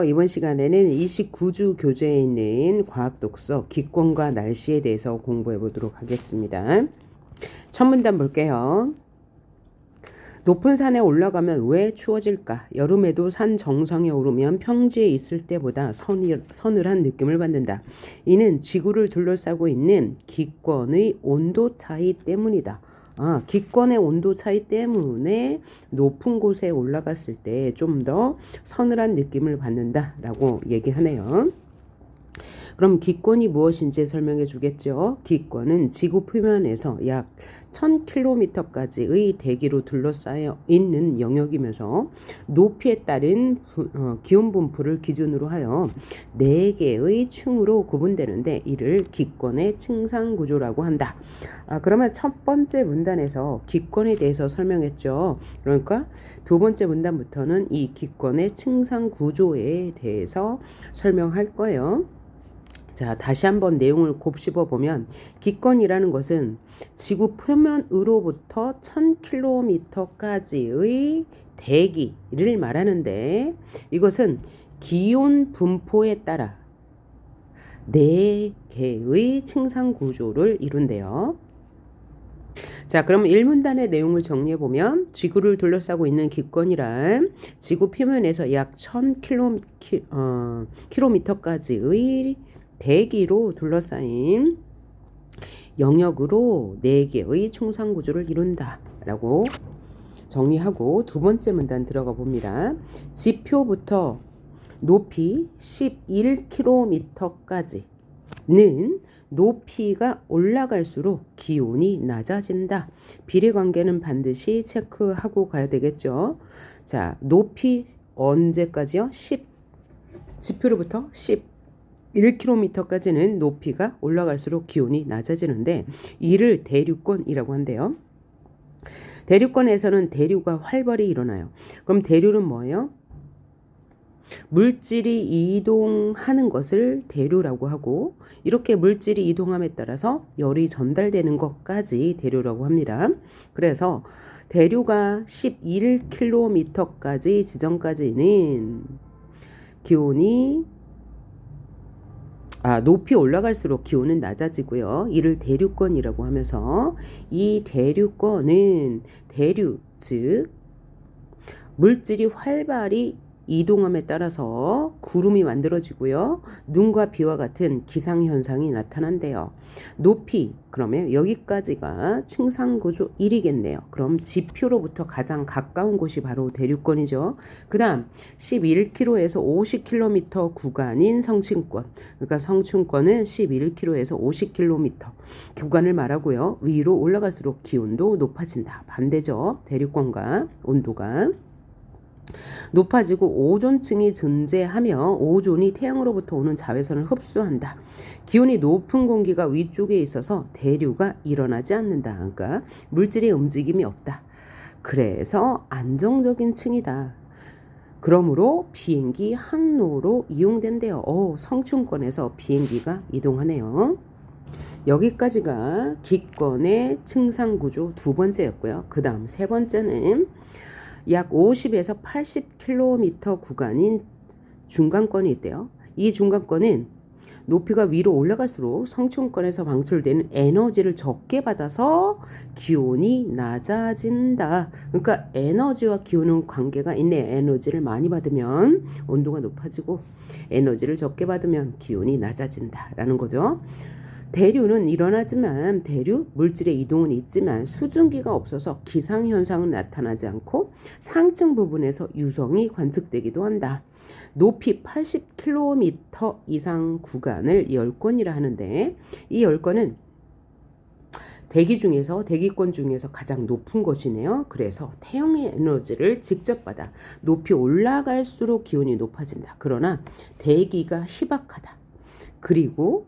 이번 시간에는 29주 교재에 있는 과학 독서 기권과 날씨에 대해서 공부해 보도록 하겠습니다. 첫 문단 볼게요. 높은 산에 올라가면 왜 추워질까? 여름에도 산 정상에 오르면 평지에 있을 때보다 서늘한 느낌을 받는다. 이는 지구를 둘러싸고 있는 기권의 온도 차이 때문이다. 기권의 온도 차이 때문에 높은 곳에 올라갔을 때 좀 더 서늘한 느낌을 받는다라고 얘기하네요. 그럼 기권이 무엇인지 설명해 주겠죠. 기권은 지구 표면에서 약 1000km까지의 대기로 둘러싸여 있는 영역이면서 높이에 따른 기온 분포를 기준으로 하여 4개의 층으로 구분되는데 이를 기권의 층상 구조라고 한다. 그러면 첫 번째 문단에서 기권에 대해서 설명했죠. 그러니까 두 번째 문단부터는 이 기권의 층상 구조에 대해서 설명할 거예요. 자, 다시 한번 내용을 곱씹어 보면 기권이라는 것은 지구 표면으로부터 1000km까지의 대기를 말하는데 이것은 기온 분포에 따라 4개의 층상 구조를 이룬대요. 자, 그럼 1문단의 내용을 정리해 보면 지구를 둘러싸고 있는 기권이란 지구 표면에서 약 1000km까지의 대기로 둘러싸인 영역으로 4개의 층상 구조를 이룬다 라고 정리하고 두 번째 문단 들어가 봅니다. 지표부터 높이 11km까지는 높이가 올라갈수록 기온이 낮아진다. 비례관계는 반드시 체크하고 가야 되겠죠. 자, 높이 언제까지요? 지표로부터 1km까지는 높이가 올라갈수록 기온이 낮아지는데 이를 대류권이라고 한대요. 대류권에서는 대류가 활발히 일어나요. 그럼 대류는 뭐예요? 물질이 이동하는 것을 대류라고 하고 이렇게 물질이 이동함에 따라서 열이 전달되는 것까지 대류라고 합니다. 그래서 대류가 11km까지 지점까지는 기온이 높이 올라갈수록 기온은 낮아지고요. 이를 대류권이라고 하면서 이 대류권은 대류, 즉 물질이 활발히 이동함에 따라서 구름이 만들어지고요. 눈과 비와 같은 기상현상이 나타난대요. 높이, 그러면 여기까지가 층상구조 1이겠네요. 그럼 지표로부터 가장 가까운 곳이 바로 대류권이죠. 그 다음 11km에서 50km 구간인 성층권. 그러니까 성층권은 11km에서 50km 구간을 말하고요. 위로 올라갈수록 기온도 높아진다. 반대죠. 대류권과 온도가. 높아지고 오존층이 존재하며 오존이 태양으로부터 오는 자외선을 흡수한다. 기온이 높은 공기가 위쪽에 있어서 대류가 일어나지 않는다. 그러니까 물질의 움직임이 없다. 그래서 안정적인 층이다. 그러므로 비행기 항로로 이용된대요. 성층권에서 비행기가 이동하네요. 여기까지가 기권의 층상구조 두 번째였고요. 그 다음 세 번째는 약 50에서 80km 구간인 중간권이 있대요. 이 중간권은 높이가 위로 올라갈수록 성층권에서 방출되는 에너지를 적게 받아서 기온이 낮아진다. 그러니까 에너지와 기온은 관계가 있네. 에너지를 많이 받으면 온도가 높아지고 에너지를 적게 받으면 기온이 낮아진다라는 거죠. 대류는 일어나지만 대류 물질의 이동은 있지만 수증기가 없어서 기상현상은 나타나지 않고 상층 부분에서 유성이 관측되기도 한다. 높이 80km 이상 구간을 열권이라 하는데 이 열권은 대기권 중에서 가장 높은 것이네요. 그래서 태양의 에너지를 직접 받아 높이 올라갈수록 기온이 높아진다. 그러나 대기가 희박하다. 그리고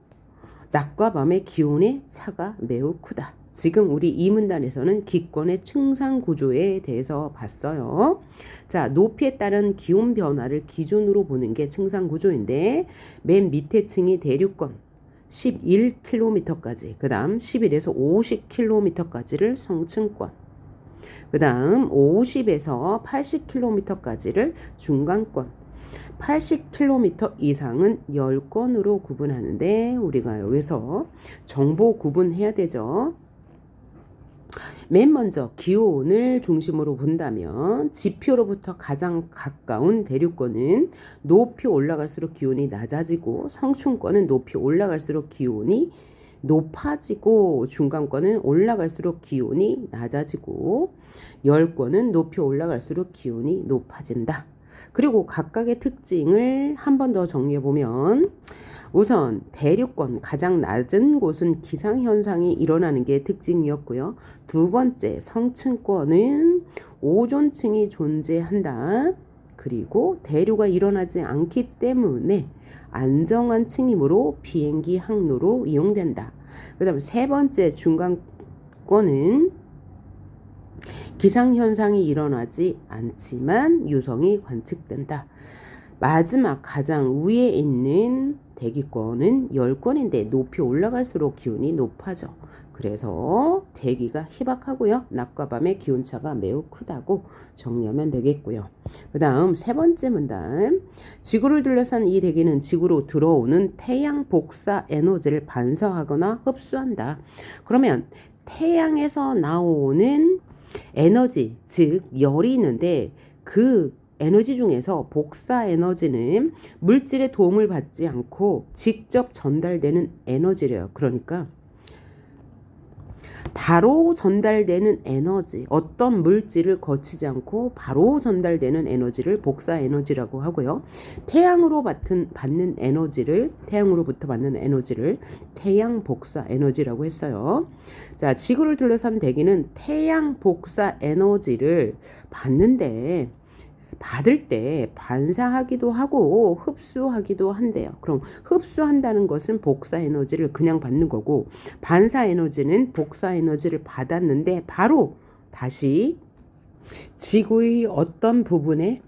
낮과 밤의 기온의 차가 매우 크다. 지금 우리 이 문단에서는 기권의 층상 구조에 대해서 봤어요. 자, 높이에 따른 기온 변화를 기준으로 보는 게 층상 구조인데 맨 밑에 층이 대류권 11km까지, 그 다음 11에서 50km까지를 성층권, 그 다음 50에서 80km까지를 중간권, 80km 이상은 10건으로 구분하는데 우리가 여기서 정보 구분해야 되죠. 맨 먼저 기온을 중심으로 본다면 지표로부터 가장 가까운 대륙권은 높이 올라갈수록 기온이 낮아지고 성층권은 높이 올라갈수록 기온이 높아지고 중간권은 올라갈수록 기온이 낮아지고 열권은 높이 올라갈수록 기온이 높아진다. 그리고 각각의 특징을 한 번 더 정리해 보면 우선 대륙권 가장 낮은 곳은 기상현상이 일어나는 게 특징이었고요. 두 번째 성층권은 오존층이 존재한다. 그리고 대류가 일어나지 않기 때문에 안정한 층이므로 비행기 항로로 이용된다. 그 다음에 세 번째 중간권은 기상현상이 일어나지 않지만 유성이 관측된다. 마지막 가장 위에 있는 대기권은 10권인데 높이 올라갈수록 기온이 높아져. 그래서 대기가 희박하고요. 낮과 밤의 기온차가 매우 크다고 정리하면 되겠고요. 그 다음 세 번째 문단. 지구를 둘러싼 이 대기는 지구로 들어오는 태양 복사 에너지를 반사하거나 흡수한다. 그러면 태양에서 나오는 에너지, 즉 열이 있는데 그 에너지 중에서 복사 에너지는 물질의 도움을 받지 않고 직접 전달되는 에너지래요. 그러니까 바로 전달되는 에너지, 어떤 물질을 거치지 않고 바로 전달되는 에너지를 복사 에너지라고 하고요. 태양으로부터 받는 에너지를 태양 복사 에너지라고 했어요. 자, 지구를 둘러싼 대기는 태양 복사 에너지를 받을 때 반사하기도 하고 흡수하기도 한대요. 그럼 흡수한다는 것은 복사 에너지를 그냥 받는 거고, 반사 에너지는 복사 에너지를 받았는데 바로 다시 지구의 어떤 부분에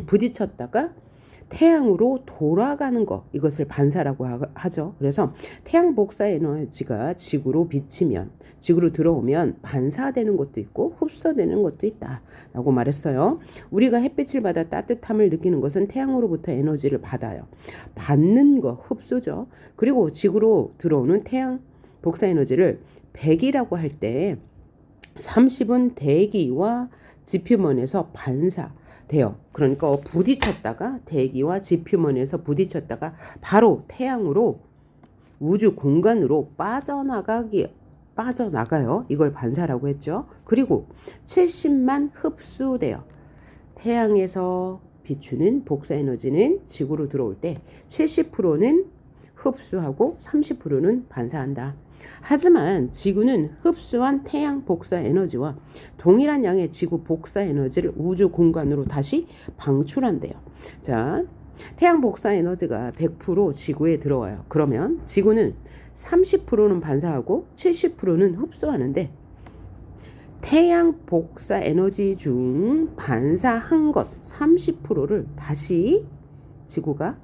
부딪혔다가 태양으로 돌아가는 것, 이것을 반사라고 하죠. 그래서 태양 복사 에너지가 지구로 들어오면 반사되는 것도 있고 흡수되는 것도 있다 라고 말했어요. 우리가 햇빛을 받아 따뜻함을 느끼는 것은 태양으로부터 에너지를 받는 거 흡수죠. 그리고 지구로 들어오는 태양 복사 에너지를 100이라고 할 때 30은 대기와 지표면에서 반사돼요. 그러니까 부딪혔다가 대기와 지표면에서 부딪혔다가 바로 태양으로 우주 공간으로 빠져나가요. 이걸 반사라고 했죠. 그리고 70만 흡수돼요. 태양에서 비추는 복사 에너지는 지구로 들어올 때 70%는 흡수하고 30%는 반사한다. 하지만 지구는 흡수한 태양 복사 에너지와 동일한 양의 지구 복사 에너지를 우주 공간으로 다시 방출한대요. 자, 태양 복사 에너지가 100% 지구에 들어와요. 그러면 지구는 30%는 반사하고 70%는 흡수하는데 태양 복사 에너지 중 반사한 것 30%를 다시 지구가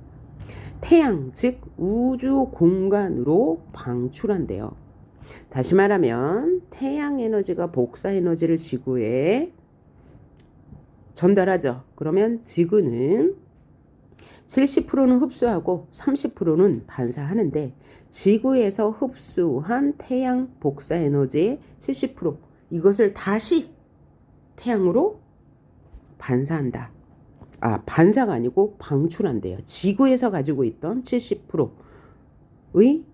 태양, 즉 우주 공간으로 방출한대요. 다시 말하면 태양 에너지가 복사 에너지를 지구에 전달하죠. 그러면 지구는 70%는 흡수하고 30%는 반사하는데 지구에서 흡수한 태양 복사 에너지의 70% 이것을 다시 태양으로 반사한다. 반사가 아니고 방출한대요. 지구에서 가지고 있던 70%의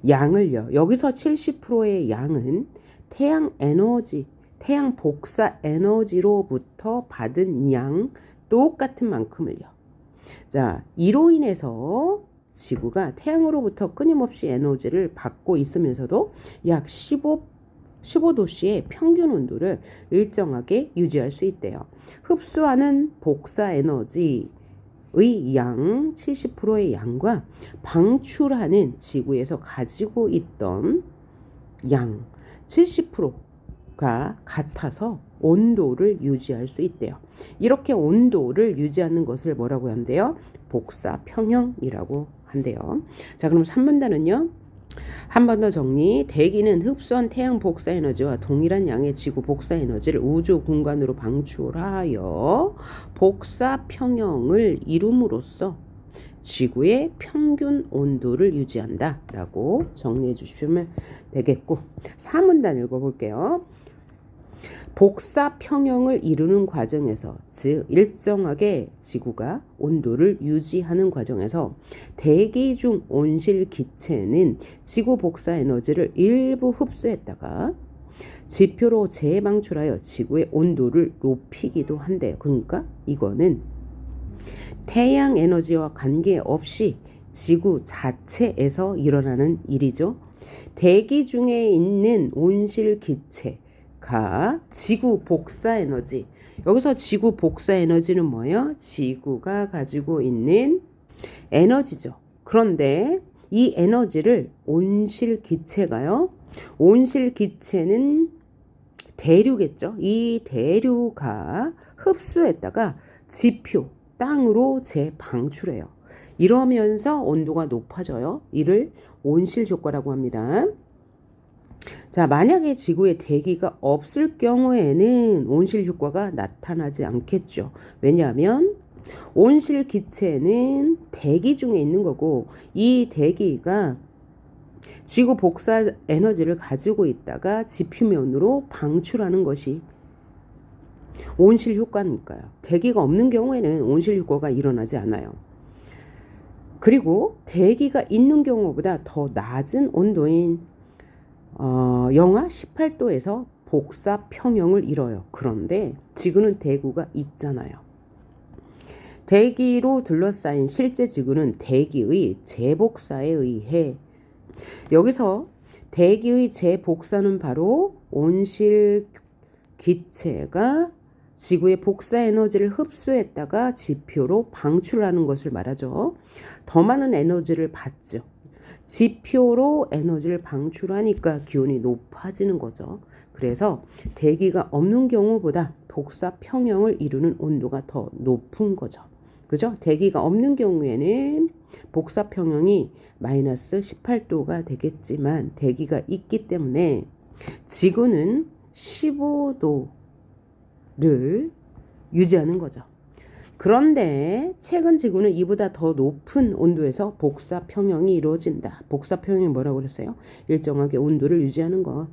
양을요. 여기서 70%의 양은 태양 복사 에너지로부터 받은 양 똑같은 만큼을요. 자, 이로 인해서 지구가 태양으로부터 끊임없이 에너지를 받고 있으면서도 약 15도씨의 평균 온도를 일정하게 유지할 수 있대요. 흡수하는 복사 에너지의 양 70%의 양과 방출하는 지구에서 가지고 있던 양 70%가 같아서 온도를 유지할 수 있대요. 이렇게 온도를 유지하는 것을 뭐라고 한대요? 복사 평형이라고 한대요. 자, 그럼 3문단은요. 한 번 더 정리. 대기는 흡수한 태양 복사 에너지와 동일한 양의 지구 복사 에너지를 우주 공간으로 방출하여 복사 평형을 이룸으로써 지구의 평균 온도를 유지한다 라고 정리해 주시면 되겠고, 4문단 읽어볼게요. 복사 평형을 이루는 과정에서, 즉 일정하게 지구가 온도를 유지하는 과정에서 대기 중 온실 기체는 지구 복사 에너지를 일부 흡수했다가 지표로 재방출하여 지구의 온도를 높이기도 한대요. 그러니까 이거는 태양 에너지와 관계없이 지구 자체에서 일어나는 일이죠. 대기 중에 있는 온실 기체가 지구 복사 에너지, 여기서 지구 복사 에너지는 뭐예요? 지구가 가지고 있는 에너지죠. 그런데 이 에너지를 온실 기체가요, 온실 기체는 대류겠죠. 이 대류가 흡수했다가 지표, 땅으로 재방출해요. 이러면서 온도가 높아져요. 이를 온실 효과라고 합니다. 자, 만약에 지구에 대기가 없을 경우에는 온실 효과가 나타나지 않겠죠. 왜냐하면 온실 기체는 대기 중에 있는 거고, 이 대기가 지구 복사 에너지를 가지고 있다가 지표면으로 방출하는 것이 온실 효과니까요. 대기가 없는 경우에는 온실 효과가 일어나지 않아요. 그리고 대기가 있는 경우보다 더 낮은 온도인 영하 18도에서 복사 평형을 이뤄요. 그런데 지구는 대구가 있잖아요. 대기로 둘러싸인 실제 지구는 대기의 재복사에 의해, 여기서 대기의 재복사는 바로 온실 기체가 지구의 복사 에너지를 흡수했다가 지표로 방출하는 것을 말하죠. 더 많은 에너지를 받죠. 지표로 에너지를 방출하니까 기온이 높아지는 거죠. 그래서 대기가 없는 경우보다 복사 평형을 이루는 온도가 더 높은 거죠. 그죠? 대기가 없는 경우에는 복사 평형이 마이너스 18도가 되겠지만, 대기가 있기 때문에 지구는 15도를 유지하는 거죠. 그런데 최근 지구는 이보다 더 높은 온도에서 복사 평형이 이루어진다. 복사 평형이 뭐라고 그랬어요? 일정하게 온도를 유지하는 것.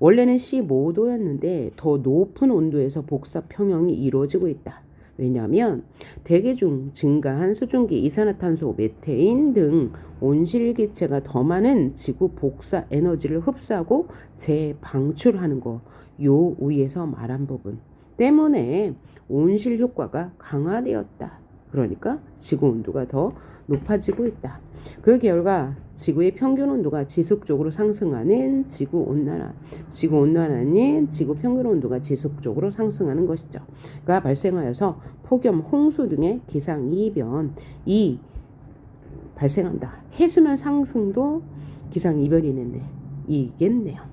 원래는 15도였는데 더 높은 온도에서 복사 평형이 이루어지고 있다. 왜냐하면 대기 중 증가한 수증기, 이산화탄소, 메테인 등 온실기체가 더 많은 지구 복사 에너지를 흡수하고 재방출하는 거, 요 위에서 말한 부분 때문에 온실 효과가 강화되었다. 그러니까 지구 온도가 더 높아지고 있다. 그 결과 지구의 평균 온도가 지속적으로 상승하는 지구 온난화는 지구 평균 온도가 지속적으로 상승하는 것이죠.가 발생하여서 폭염, 홍수 등의 기상 이변이 발생한다. 해수면 상승도 기상 이변이겠네요.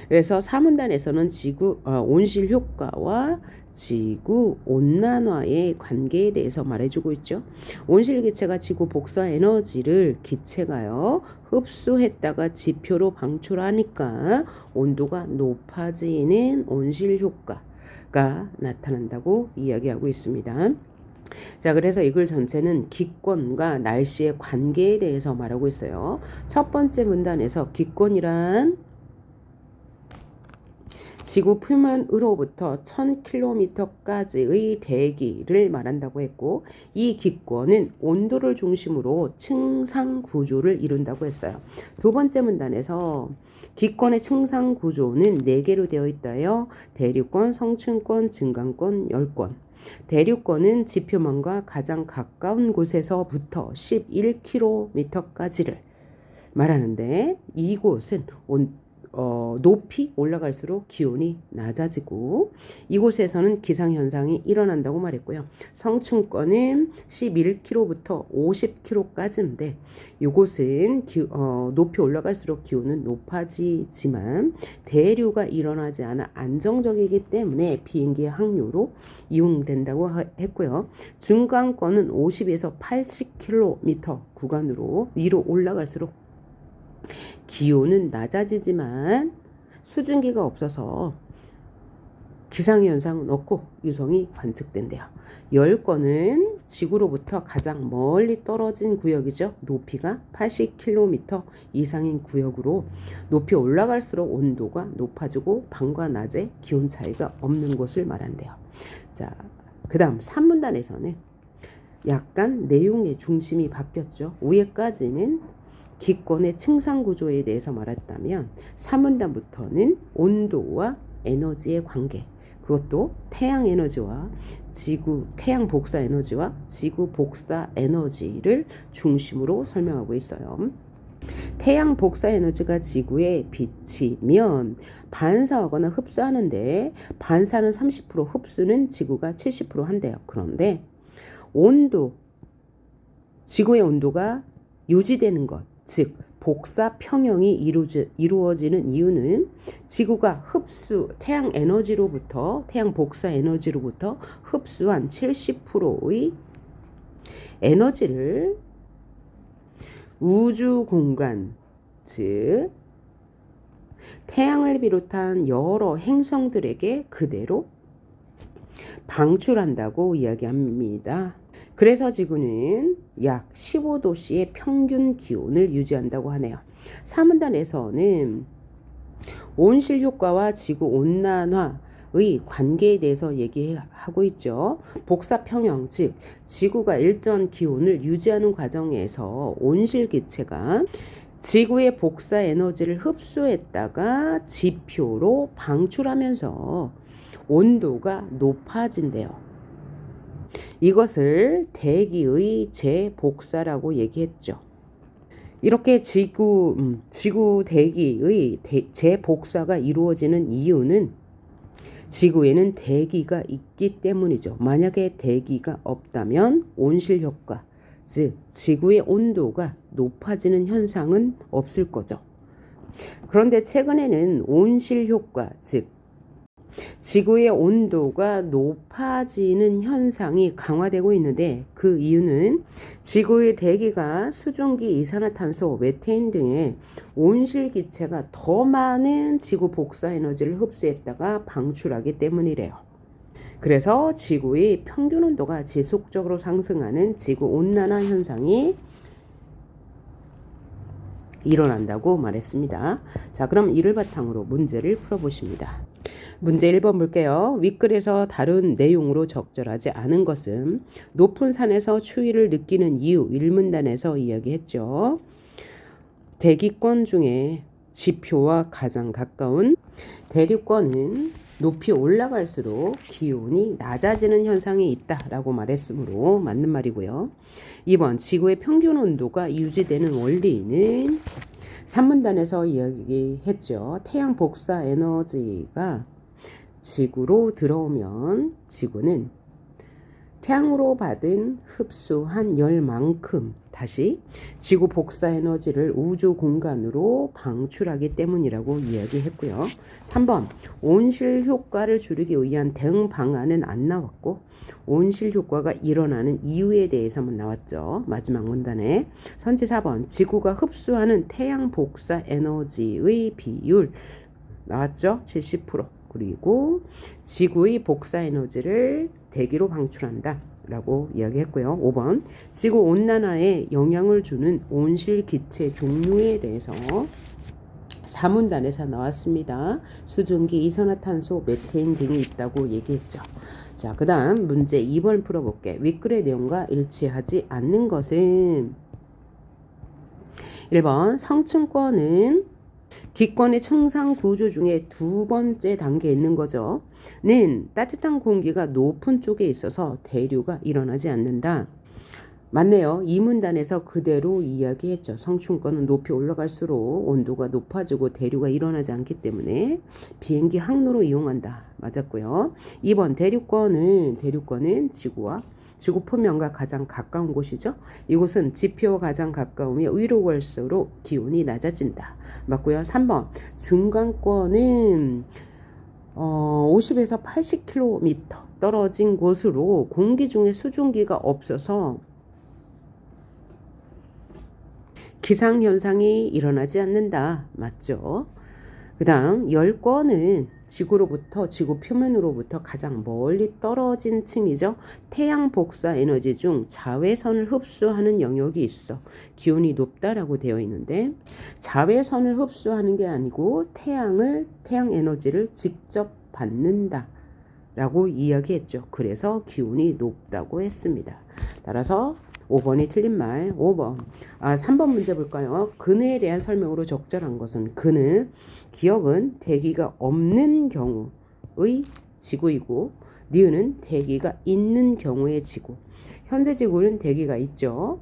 그래서 3문단에서는 온실 효과와 지구 온난화의 관계에 대해서 말해주고 있죠. 온실 기체가 지구 복사 에너지를 기체가요 흡수했다가 지표로 방출하니까 온도가 높아지는 온실 효과가 나타난다고 이야기하고 있습니다. 자, 그래서 이 글 전체는 기권과 날씨의 관계에 대해서 말하고 있어요. 첫 번째 문단에서 기권이란 지구 표면으로부터 1000km까지의 대기를 말한다고 했고, 이 기권은 온도를 중심으로 층상 구조를 이룬다고 했어요. 두 번째 문단에서 기권의 층상 구조는 4개로 되어 있다요. 대륙권, 성층권, 증강권, 열권. 대륙권은 지표면과 가장 가까운 곳에서부터 11km까지를 말하는데, 이곳은 높이 올라갈수록 기온이 낮아지고 이곳에서는 기상현상이 일어난다고 말했고요. 성층권은 11km부터 50km까지인데 이곳은 높이 올라갈수록 기온은 높아지지만 대류가 일어나지 않아 안정적이기 때문에 비행기의 항로로 이용된다고 했고요. 중간권은 50에서 80km 구간으로 위로 올라갈수록 기온은 낮아지지만 수증기가 없어서 기상현상은 없고 유성이 관측된대요. 열권은 지구로부터 가장 멀리 떨어진 구역이죠. 높이가 80km 이상인 구역으로 높이 올라갈수록 온도가 높아지고 밤과 낮에 기온 차이가 없는 곳을 말한대요. 자, 그 다음 3문단에서는 약간 내용의 중심이 바뀌었죠. 위에까지는 기권의 층상 구조에 대해서 말했다면 3문단부터는 온도와 에너지의 관계, 그것도 태양 에너지와 태양 복사 에너지와 지구 복사 에너지를 중심으로 설명하고 있어요. 태양 복사 에너지가 지구에 비치면 반사하거나 흡수하는데 반사는 30%, 흡수는 지구가 70% 한대요. 그런데 지구의 온도가 유지되는 것, 즉 복사 평형이 이루어지는 이유는 지구가 태양 복사 에너지로부터 흡수한 70%의 에너지를 우주 공간, 즉 태양을 비롯한 여러 행성들에게 그대로 방출한다고 이야기합니다. 그래서 지구는 약 15도씨의 평균 기온을 유지한다고 하네요. 3문단에서는 온실 효과와 지구 온난화의 관계에 대해서 얘기하고 있죠. 복사 평형, 즉 지구가 일정 기온을 유지하는 과정에서 온실 기체가 지구의 복사 에너지를 흡수했다가 지표로 방출하면서 온도가 높아진대요. 이것을 대기의 재복사라고 얘기했죠. 이렇게 지구 대기의 재복사가 이루어지는 이유는 지구에는 대기가 있기 때문이죠. 만약에 대기가 없다면 온실 효과, 즉 지구의 온도가 높아지는 현상은 없을 거죠. 그런데 최근에는 온실 효과, 즉 지구의 온도가 높아지는 현상이 강화되고 있는데 그 이유는 지구의 대기가 수증기, 이산화탄소, 메테인 등의 온실 기체가 더 많은 지구 복사 에너지를 흡수했다가 방출하기 때문이래요. 그래서 지구의 평균 온도가 지속적으로 상승하는 지구 온난화 현상이 일어난다고 말했습니다. 자, 그럼 이를 바탕으로 문제를 풀어보십니다. 문제 1번 볼게요. 윗글에서 다룬 내용으로 적절하지 않은 것은 높은 산에서 추위를 느끼는 이유 1문단에서 이야기했죠. 대기권 중에 지표와 가장 가까운 대륙권은 높이 올라갈수록 기온이 낮아지는 현상이 있다라고 말했으므로 맞는 말이고요. 2번 지구의 평균 온도가 유지되는 원리는 3문단에서 이야기했죠. 태양 복사 에너지가 지구로 들어오면 지구는 태양으로 받은 흡수한 열만큼 다시 지구 복사 에너지를 우주 공간으로 방출하기 때문이라고 이야기했고요. 3번 온실 효과를 줄이기 위한 대응 방안은 안 나왔고 온실 효과가 일어나는 이유에 대해서만 나왔죠. 마지막 문단에 선지 4번 지구가 흡수하는 태양 복사 에너지의 비율 나왔죠. 70%. 그리고 지구의 복사 에너지를 대기로 방출한다 라고 이야기했고요. 5번 지구 온난화에 영향을 주는 온실 기체 종류에 대해서 4문단에서 나왔습니다. 수증기, 이산화탄소, 메테인 등이 있다고 얘기했죠. 자, 그 다음 문제 2번 풀어볼게. 윗글의 내용과 일치하지 않는 것은 1번 성층권은 기권의 청상 구조 중에 두 번째 단계에 있는 거죠. 는 따뜻한 공기가 높은 쪽에 있어서 대류가 일어나지 않는다. 맞네요. 이 문단에서 그대로 이야기했죠. 성층권은 높이 올라갈수록 온도가 높아지고 대류가 일어나지 않기 때문에 비행기 항로로 이용한다. 맞았고요. 2번 대륙권은 지구 표면과 가장 가까운 곳이죠. 이곳은 지표와 가장 가까우며 위로 갈수록 기온이 낮아진다. 맞고요. 3번 중간권은 50에서 80km 떨어진 곳으로 공기 중에 수증기가 없어서 기상현상이 일어나지 않는다. 맞죠? 그 다음 열권은 지구 표면으로부터 가장 멀리 떨어진 층이죠. 태양 복사 에너지 중 자외선을 흡수하는 영역이 있어. 기온이 높다라고 되어 있는데 자외선을 흡수하는 게 아니고 태양 에너지를 직접 받는다 라고 이야기했죠. 그래서 기온이 높다고 했습니다. 따라서 5번이 틀린 말. 3번 문제 볼까요? 그늘에 대한 설명으로 적절한 것은 기억은 대기가 없는 경우의 지구이고 니은은 대기가 있는 경우의 지구. 현재 지구는 대기가 있죠.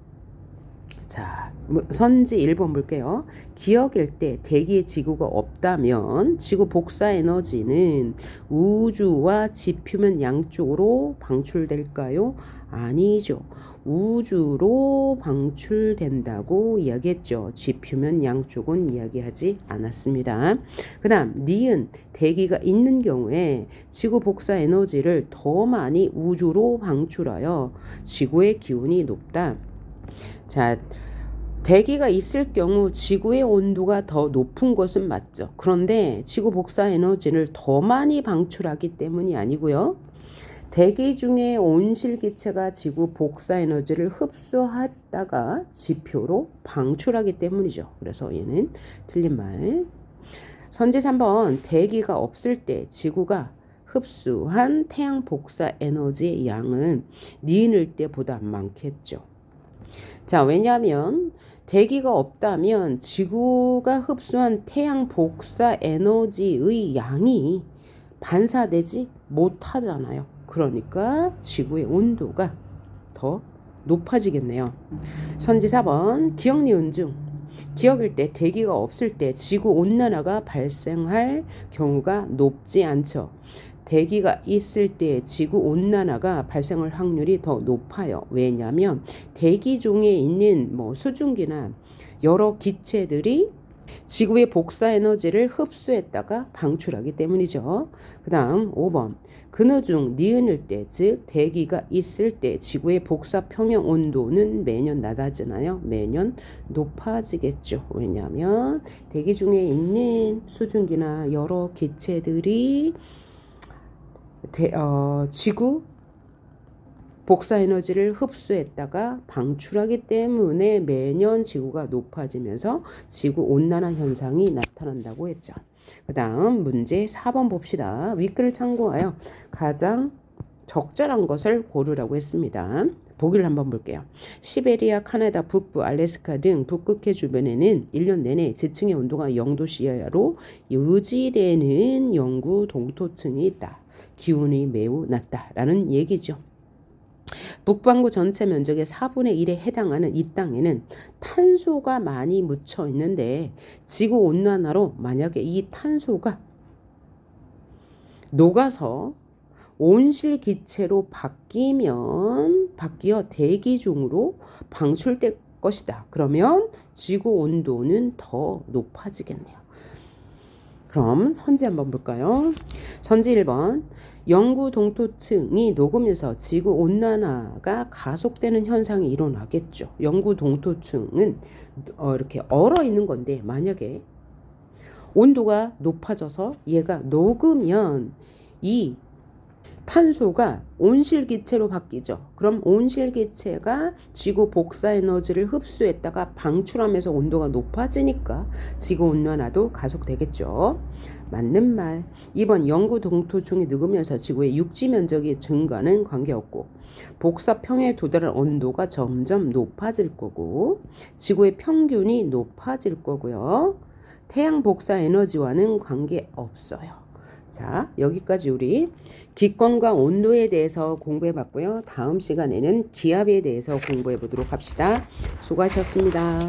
자, 선지 1번 볼게요. 기억일 때 대기에 지구가 없다면 지구 복사 에너지는 우주와 지표면 양쪽으로 방출될까요? 아니죠. 우주로 방출된다고 이야기했죠. 지표면 양쪽은 이야기하지 않았습니다. 그 다음 니은 대기가 있는 경우에 지구 복사 에너지를 더 많이 우주로 방출하여 지구의 기온이 높다. 자, 대기가 있을 경우 지구의 온도가 더 높은 것은 맞죠. 그런데 지구 복사 에너지를 더 많이 방출하기 때문이 아니고요. 대기 중에 온실기체가 지구 복사 에너지를 흡수하다가 지표로 방출하기 때문이죠. 그래서 얘는 틀린 말. 선지 3번 대기가 없을 때 지구가 흡수한 태양 복사 에너지의 양은 니은일 때보다 많겠죠. 자, 왜냐하면 대기가 없다면 지구가 흡수한 태양 복사 에너지의 양이 반사되지 못하잖아요. 그러니까 지구의 온도가 더 높아지겠네요. 선지 4번 기억 니은 중 기억일 때 대기가 없을 때 지구 온난화가 발생할 경우가 높지 않죠. 대기가 있을 때 지구 온난화가 발생할 확률이 더 높아요. 왜냐하면 대기 중에 있는 수증기나 여러 기체들이 지구의 복사 에너지를 흡수했다가 방출하기 때문이죠. 그 다음 5번 그늘 중 니은일 때 즉 대기가 있을 때 지구의 복사 평형 온도는 매년 낮아지나요? 매년 높아지겠죠. 왜냐하면 대기 중에 있는 수증기나 여러 기체들이 지구 복사 에너지를 흡수했다가 방출하기 때문에 매년 지구가 높아지면서 지구 온난화 현상이 나타난다고 했죠. 그 다음 문제 4번 봅시다. 윗글을 참고하여 가장 적절한 것을 고르라고 했습니다. 보기를 한번 볼게요. 시베리아, 카나다, 북부, 알래스카 등 북극해 주변에는 1년 내내 지층의 온도가 0도 이하로 유지되는 영구 동토층이 있다. 기온이 매우 낮다라는 얘기죠. 북반구 전체 면적의 4분의 1에 해당하는 이 땅에는 탄소가 많이 묻혀 있는데 지구 온난화로 만약에 이 탄소가 녹아서 온실기체로 바뀌어 대기 중으로 방출될 것이다. 그러면 지구 온도는 더 높아지겠네요. 그럼 선지 한번 볼까요? 선지 1번 영구 동토층이 녹으면서 지구 온난화가 가속되는 현상이 일어나겠죠. 영구 동토층은 이렇게 얼어 있는 건데 만약에 온도가 높아져서 얘가 녹으면 이 탄소가 온실기체로 바뀌죠. 그럼 온실기체가 지구 복사 에너지를 흡수했다가 방출하면서 온도가 높아지니까 지구온난화도 가속되겠죠. 맞는 말. 2번 영구 동토층이 녹으면서 지구의 육지 면적이 증가는 관계없고 복사평에 도달한 온도가 점점 높아질 거고 지구의 평균이 높아질 거고요. 태양 복사 에너지와는 관계없어요. 자, 여기까지 우리 기권과 온도에 대해서 공부해 봤고요. 다음 시간에는 기압에 대해서 공부해 보도록 합시다. 수고하셨습니다.